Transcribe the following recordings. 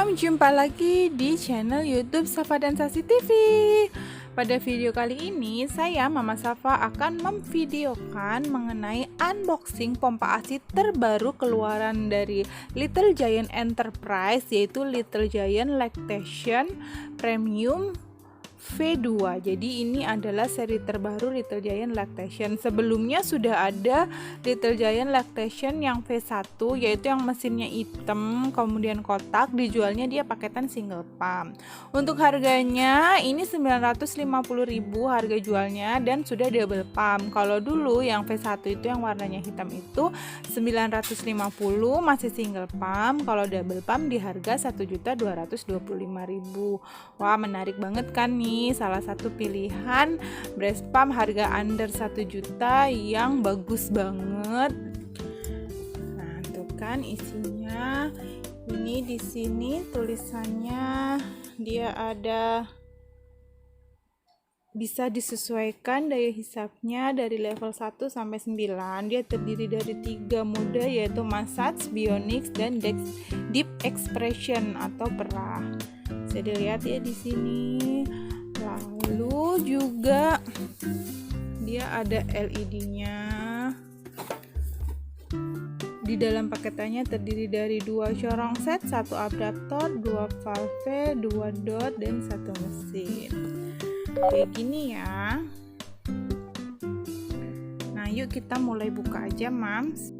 Assalamualaikum, jumpa lagi di channel YouTube Safa dan Sasi TV. Pada video kali ini, saya Mama Safa akan memvideokan mengenai unboxing pompa ASI terbaru keluaran dari Little Giant Enterprise, yaitu Little Giant Lactation Premium V2. Jadi ini adalah seri terbaru Little Giant Lactation. Sebelumnya sudah ada Little Giant Lactation yang V1, yaitu yang mesinnya hitam kemudian kotak, dijualnya dia paketan single pump. Untuk harganya ini 950.000 harga jualnya dan sudah double pump. Kalau dulu yang V1 itu yang warnanya hitam itu 950 masih single pump, kalau double pump di harga 1.225.000. Wah, menarik banget kan nih, salah satu pilihan breast pump harga under 1 juta yang bagus banget. Nah, tuh kan isinya. Ini di sini tulisannya dia ada bisa disesuaikan daya hisapnya dari level 1 sampai 9. Dia terdiri dari 3 mode, yaitu massage, bionics, dan deep expression atau perah. Bisa dilihat ya di sini. Lalu juga dia ada LED-nya. Di dalam paketannya terdiri dari 2 corong set, 1 adaptor, 2 valve, 2 dot, dan 1 mesin. Kayak gini ya. Nah, yuk kita mulai buka aja, Mams.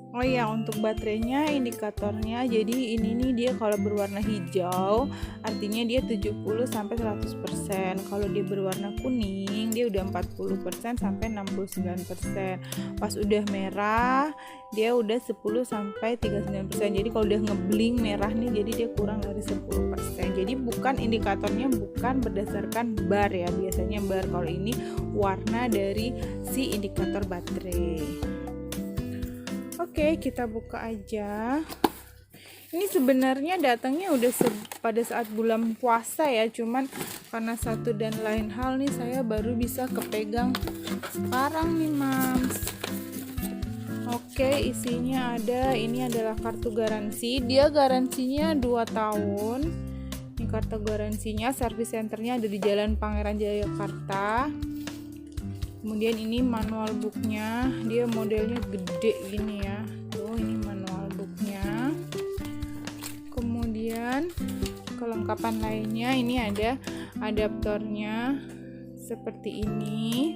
Oh ya, untuk baterainya, indikatornya, jadi ini nih dia kalau berwarna hijau artinya dia 70-100%. Kalau dia berwarna kuning dia udah 40% sampai 69%. Pas udah merah dia udah 10-39%. Jadi kalau udah ngebling merah nih, jadi dia kurang dari 10%. Jadi bukan indikatornya bukan berdasarkan bar ya, biasanya bar. Kalau ini warna dari si indikator baterai. Oke, kita buka aja. Ini sebenarnya datangnya udah pada saat bulan puasa ya, cuman karena satu dan lain hal nih saya baru bisa kepegang sekarang nih, Mams. Oke, isinya ada, ini adalah kartu garansi. Dia garansinya 2 tahun. Ini kartu garansinya, service centernya ada di Jalan Pangeran Jayakarta. Kemudian ini manual booknya, dia modelnya gede gini ya. Tuh, ini manual booknya. Kemudian kelengkapan lainnya, ini ada adaptornya seperti ini.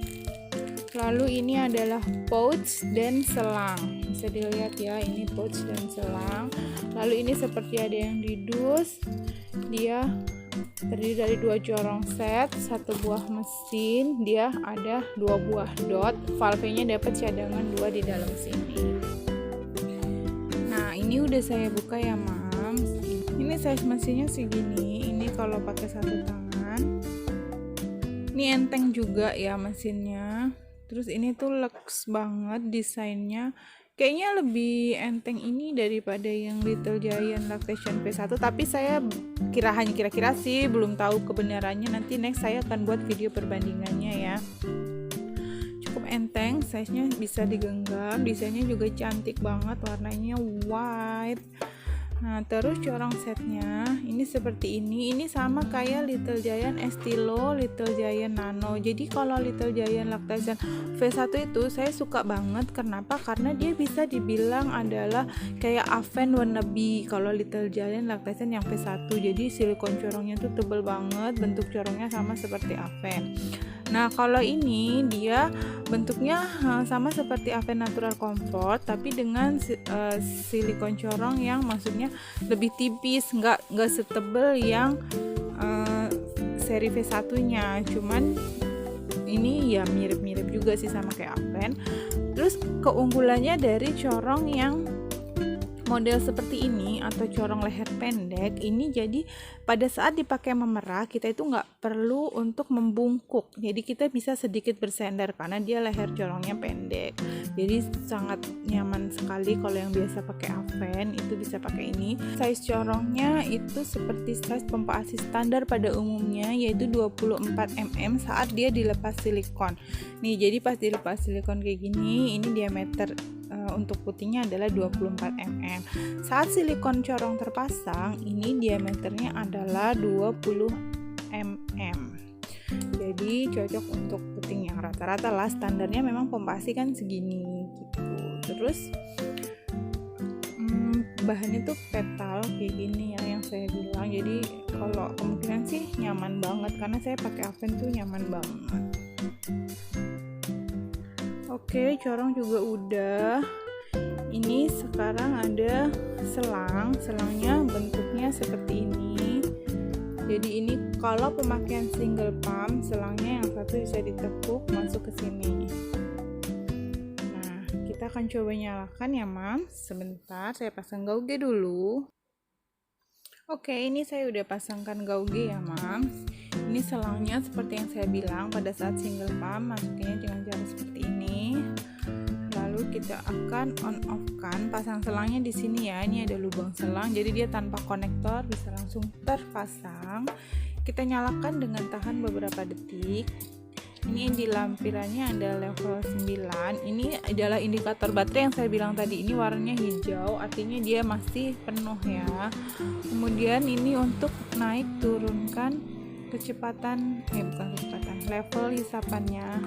Lalu ini adalah pouch dan selang. Bisa dilihat ya, ini pouch dan selang. Lalu ini seperti ada yang di dus. Dia terdiri dari 2 corong set, 1 buah mesin, dia ada 2 buah dot, valve-nya dapat cadangan 2 di dalam sini. Nah, ini udah saya buka ya, Mams. Ini size mesinnya segini. Ini kalau pakai 1 tangan. Ini enteng juga ya mesinnya. Terus ini tuh luxe banget desainnya. Kayaknya lebih enteng ini daripada yang Little Giant Lactation V1, tapi saya hanya kira-kira sih, belum tahu kebenarannya. Nanti next saya akan buat video perbandingannya ya. Cukup enteng, size-nya bisa digenggam, desainnya juga cantik banget, warnanya white. Nah, terus corong setnya ini seperti ini. Ini sama kayak Little Giant Estilo, Little Giant Nano. Jadi kalau Little Giant Lactation V1 itu saya suka banget. Kenapa? Karena dia bisa dibilang adalah kayak Avent wannabe kalau Little Giant Lactation yang V1. Jadi silikon corongnya tuh tebel banget, bentuk corongnya sama seperti Avent. Nah, kalau ini dia bentuknya sama seperti Avent Natural Comfort, tapi dengan silikon corong yang maksudnya lebih tipis, nggak setebel yang seri V1-nya. Cuman ini ya mirip-mirip juga sih sama kayak Avent. Terus keunggulannya dari corong yang model seperti ini atau corong leher pendek ini, jadi pada saat dipakai memerah kita itu nggak perlu untuk membungkuk, jadi kita bisa sedikit bersender karena dia leher corongnya pendek. Jadi sangat nyaman sekali. Kalau yang biasa pakai Avent itu bisa pakai ini. Size corongnya itu seperti size pompa ASI standar pada umumnya, yaitu 24 mm saat dia dilepas silikon. Nih, jadi pas dilepas silikon kayak gini, ini diameter untuk putingnya adalah 24 mm. Saat silikon corong terpasang, ini diameternya adalah 20 mm. Jadi cocok untuk puting yang rata-rata lah, standarnya memang Pompasi kan segini gitu. Terus bahannya tuh petal kayak gini ya yang saya bilang. Jadi kalau kemungkinan sih nyaman banget karena saya pakai Aven tuh nyaman banget. Oke, corong juga udah. Ini sekarang ada selangnya bentuknya seperti ini. Jadi ini kalau pemakaian single pump, selangnya yang satu bisa ditekuk masuk ke sini. Kita akan coba nyalakan ya Mam. Sebentar, saya pasang gauge dulu. Oke, ini saya udah pasangkan gauge ya Mam. Ini selangnya seperti yang saya bilang, pada saat single pump masukinnya dengan cara seperti ini. Lalu kita akan on off kan, pasang selangnya di sini ya. Ini ada lubang selang, jadi dia tanpa konektor bisa langsung terpasang. Kita nyalakan dengan tahan beberapa detik. Ini di lampirannya ada level 9. Ini adalah indikator baterai yang saya bilang tadi. Ini warnanya hijau, artinya dia masih penuh ya. Kemudian ini untuk naik turunkan level hisapannya.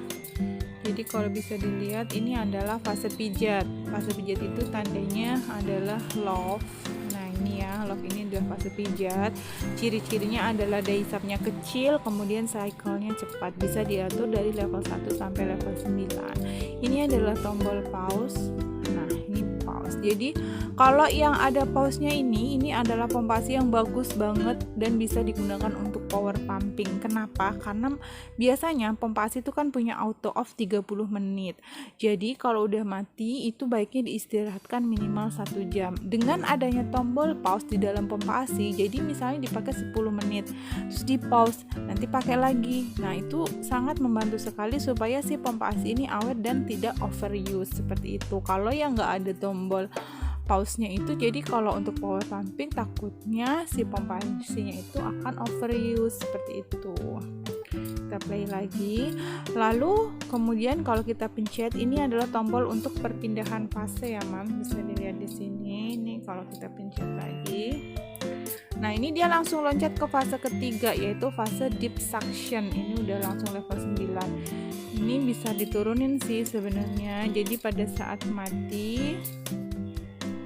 Jadi kalau bisa dilihat ini adalah fase pijat. Fase pijat itu tandanya adalah love. Nah ini ya, love ini adalah fase pijat. Ciri-cirinya adalah daya hisapnya kecil, kemudian cycle-nya cepat. Bisa diatur dari level 1 sampai level 9. Ini adalah tombol pause. Nah ini pause. Jadi kalau yang ada pause-nya ini adalah Pompasi yang bagus banget dan bisa digunakan untuk power pumping. Kenapa? Karena biasanya Pompasi itu kan punya auto off 30 menit. Jadi kalau udah mati itu baiknya diistirahatkan minimal 1 jam. Dengan adanya tombol pause di dalam Pompasi, jadi misalnya dipakai 10 menit, terus di pause, nanti pakai lagi. Nah itu sangat membantu sekali supaya si Pompasi ini awet dan tidak overuse seperti itu. Kalau yang nggak ada tombol pause-nya itu, jadi kalau untuk power pumping takutnya si Pompasinya itu akan overuse seperti itu. Kita play lagi. Lalu kemudian kalau kita pencet, ini adalah tombol untuk perpindahan fase ya Mam, bisa dilihat di sini. Ini kalau kita pencet lagi, nah ini dia langsung loncat ke fase ketiga, yaitu fase deep suction. Ini udah langsung level 9. Ini bisa diturunin sih sebenarnya. Jadi pada saat mati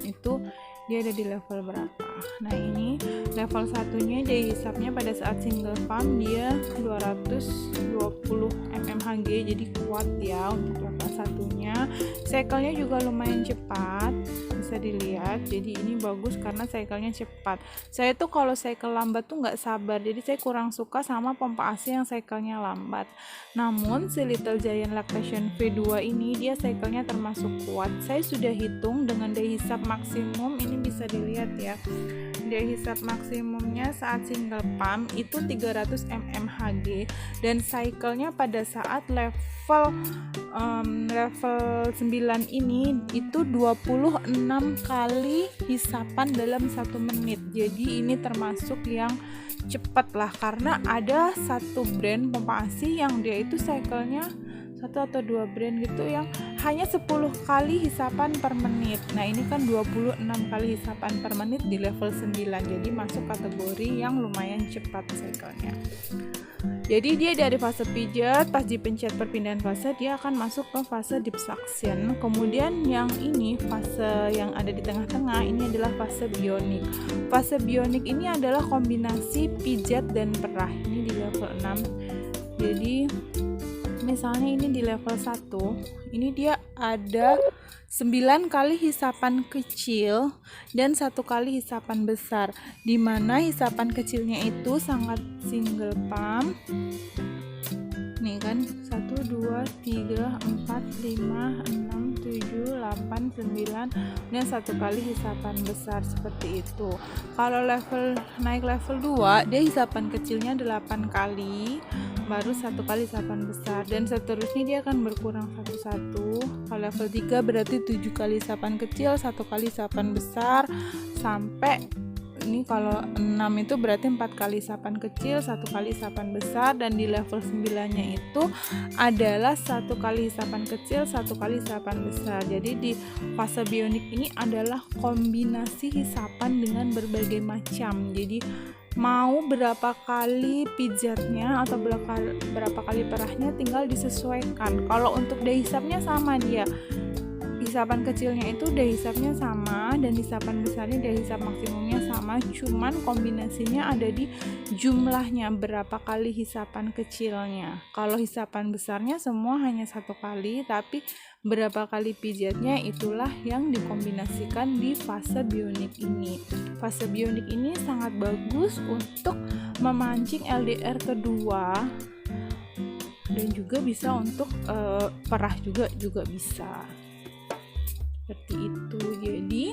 itu dia ada di level berapa. Nah ini level satunya daya hisapnya pada saat single pump dia 220 mmHg, jadi kuat ya untuk level satunya. Cycle-nya juga lumayan cepat, bisa dilihat. Jadi ini bagus karena cycle-nya cepat. Saya tuh kalau cycle lambat tuh nggak sabar, jadi saya kurang suka sama pompa AC yang cycle-nya lambat. Namun si Little Giant Lactation V2 ini dia cycle-nya termasuk kuat. Saya sudah hitung dengan daya hisap maksimum, ini bisa dilihat ya. Daya hisap maksimumnya saat single pump itu 300 mmHg dan cycle-nya pada saat level 9 ini itu 26 kali hisapan dalam 1 menit. Jadi ini termasuk yang cepat lah, karena ada satu brand pompa AC yang dia itu cycle-nya 1 atau 2 brand gitu yang hanya 10 kali hisapan per menit. Nah ini kan 26 kali hisapan per menit di level 9, jadi masuk kategori yang lumayan cepat cycle-nya. Jadi dia dari fase pijat, pas dipencet perpindahan fase dia akan masuk ke fase deep suction. Kemudian yang ini fase yang ada di tengah-tengah ini adalah fase bionik. Fase bionik ini adalah kombinasi pijat dan perah. Ini di level 6. Jadi misalnya ini di level 1, ini dia ada 9 kali hisapan kecil dan 1 kali hisapan besar, dimana hisapan kecilnya itu sangat single pump. Nih kan 1, 2, 3, 4, 5, 6, 7, 8, 9 dan 1 kali hisapan besar seperti itu. Kalau naik level 2 dia hisapan kecilnya 8 kali, baru 1 kali hisapan besar, dan seterusnya dia akan berkurang satu-satu. Kalau level 3 berarti 7 kali hisapan kecil, 1 kali hisapan besar, sampai ini kalau 6 itu berarti 4 kali isapan kecil, 1 kali isapan besar, dan di level 9-nya itu adalah 1 kali isapan kecil, 1 kali isapan besar. Jadi di fase bionik ini adalah kombinasi hisapan dengan berbagai macam. Jadi mau berapa kali pijatnya atau berapa kali perahnya tinggal disesuaikan. Kalau untuk daya hisapnya sama, dia hisapan kecilnya itu daya hisapnya sama dan hisapan besarnya daya hisap maksimumnya sama, cuman kombinasinya ada di jumlahnya, berapa kali hisapan kecilnya. Kalau hisapan besarnya semua hanya 1 kali, tapi berapa kali pijatnya itulah yang dikombinasikan di fase bionik ini. Fase bionik ini sangat bagus untuk memancing LDR kedua, dan juga bisa untuk perah juga bisa. Seperti itu. Jadi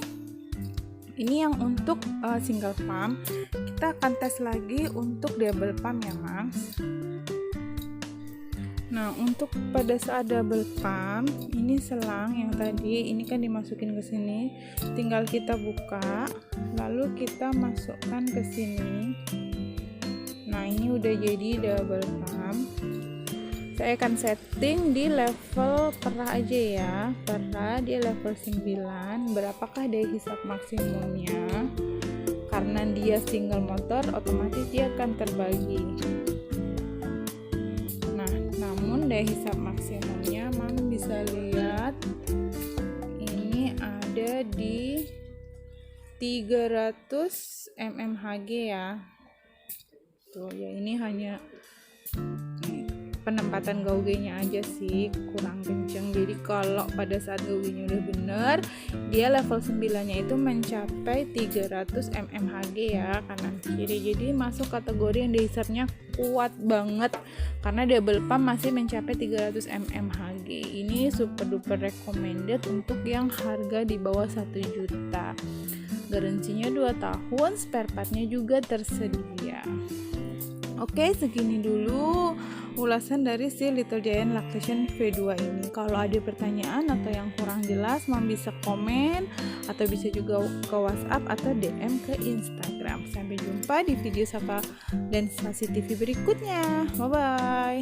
ini yang untuk single pump. Kita akan tes lagi untuk double pump ya Mas. Nah, untuk pada saat double pump, ini selang yang tadi ini kan dimasukin ke sini, tinggal kita buka, lalu kita masukkan ke sini. Nah, ini udah jadi double pump. Saya akan setting di level perah aja ya, perah di level 9. Berapakah daya hisap maksimumnya? Karena dia single motor, otomatis dia akan terbagi. Nah, namun daya hisap maksimumnya Mami bisa lihat ini ada di 300 mmHg ya. Tuh ya, ini hanya penempatan gauge-nya aja sih kurang kenceng. Jadi kalau pada saat gauge-nya udah bener, dia level 9-nya itu mencapai 300 mmHg ya, kanan kiri. Jadi masuk kategori yang daya hisapnya kuat banget, karena double pump masih mencapai 300 mmHg. Ini super duper recommended untuk yang harga di bawah 1 juta. Garansinya 2 tahun, spare partnya juga tersedia. Oke, segini dulu ulasan dari si Little Giant Lactation V2 ini. Kalau ada pertanyaan atau yang kurang jelas, Mam bisa komen atau bisa juga ke WhatsApp atau DM ke Instagram. Sampai jumpa di video Sapa dan Spasi TV berikutnya. Bye bye.